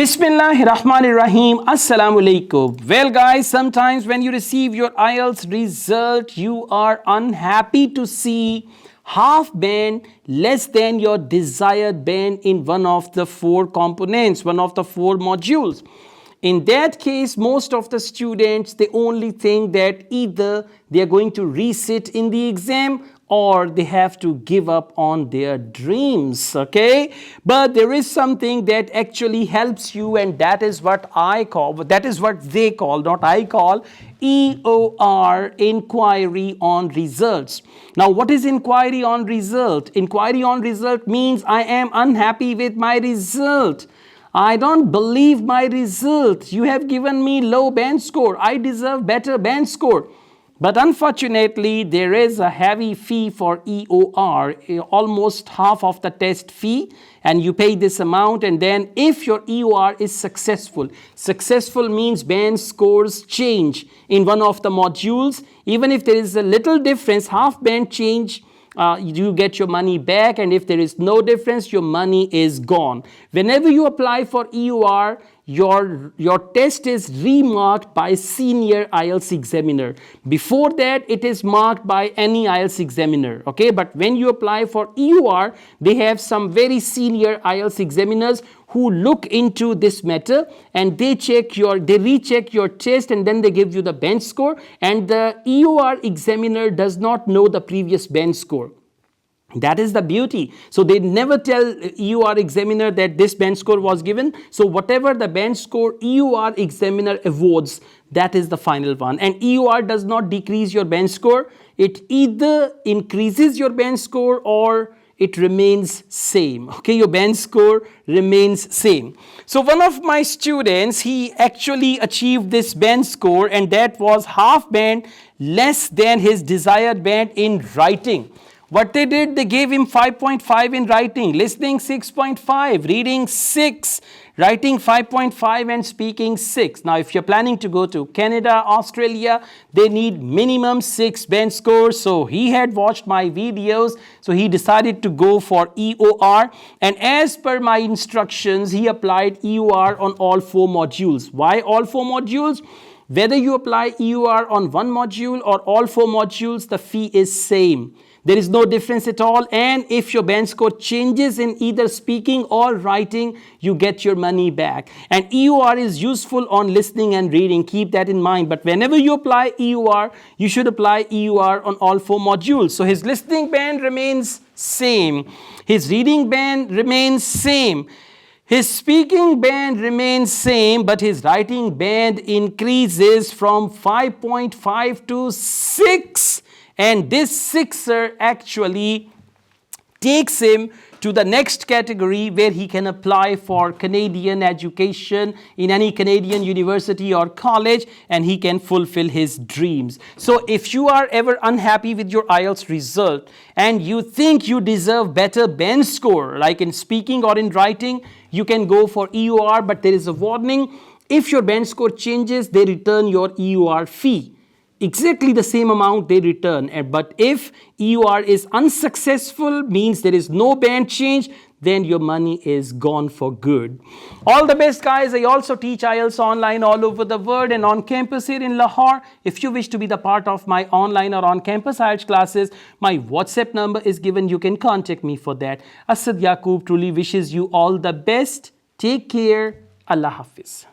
Bismillahirrahmanirrahim. Assalamu alaikum. Well, guys, sometimes when you receive your IELTS result, you are unhappy to see half band less than your desired band in one of the four components, one of the four modules. In that case, most of the students, they only think that either they are going to resit in the exam or they have to give up on their dreams, okay? But there is something that actually helps you, and that is what they call, not I call, EOR, Inquiry on Results. Now, what is Inquiry on Result? Inquiry on Result means I am unhappy with my result. I don't believe my result. You have given me low band score. I deserve better band score. But unfortunately, there is a heavy fee for EOR, almost half of the test fee, and you pay this amount, and then if your EOR is successful means band scores change in one of the modules. Even if there is a little difference, half band change, you get your money back, and if there is no difference, your money is gone. Whenever you apply for EOR, your test is remarked by senior IELTS examiner. Before that, it is marked by any IELTS examiner, okay? But when you apply for EOR, they have some very senior IELTS examiners who look into this matter, and they recheck your test, and then they give you the band score, and the EOR examiner does not know the previous band score. That is the beauty. So they never tell EOR examiner that this band score was given. So whatever the band score EOR examiner awards, that is the final one. And EOR does not decrease your band score. It either increases your band score or it remains same. Okay, your band score remains same. So one of my students, he actually achieved this band score, and that was half band less than his desired band in writing. What they did, they gave him 5.5 in writing, listening 6.5, reading 6, writing 5.5, and speaking 6. Now, if you're planning to go to Canada, Australia, they need minimum 6 band scores. So he had watched my videos, so he decided to go for EOR. And as per my instructions, he applied EOR on all 4 modules. Why all 4 modules? Whether you apply EOR on one module or all 4 modules, the fee is same. There is no difference at all, and if your band score changes in either speaking or writing, you get your money back. And EOR is useful on listening and reading, keep that in mind. But whenever you apply EOR, you should apply EOR on all 4 modules. So his listening band remains same, his reading band remains same, his speaking band remains same, but his writing band increases from 5.5 to 6. And this 6er actually takes him to the next category where he can apply for Canadian education in any Canadian university or college, and he can fulfill his dreams. So if you are ever unhappy with your IELTS result and you think you deserve better band score, like in speaking or in writing, you can go for EOR, but there is a warning. If your band score changes, they return your EOR fee. Exactly the same amount they return. But if EOR is unsuccessful, means there is no band change, then your money is gone for good. All the best, guys. I also teach IELTS online all over the world and on campus here in Lahore. If you wish to be the part of my online or on-campus IELTS classes, my WhatsApp number is given. You can contact me for that. Asad Yaqub truly wishes you all the best. Take care. Allah Hafiz.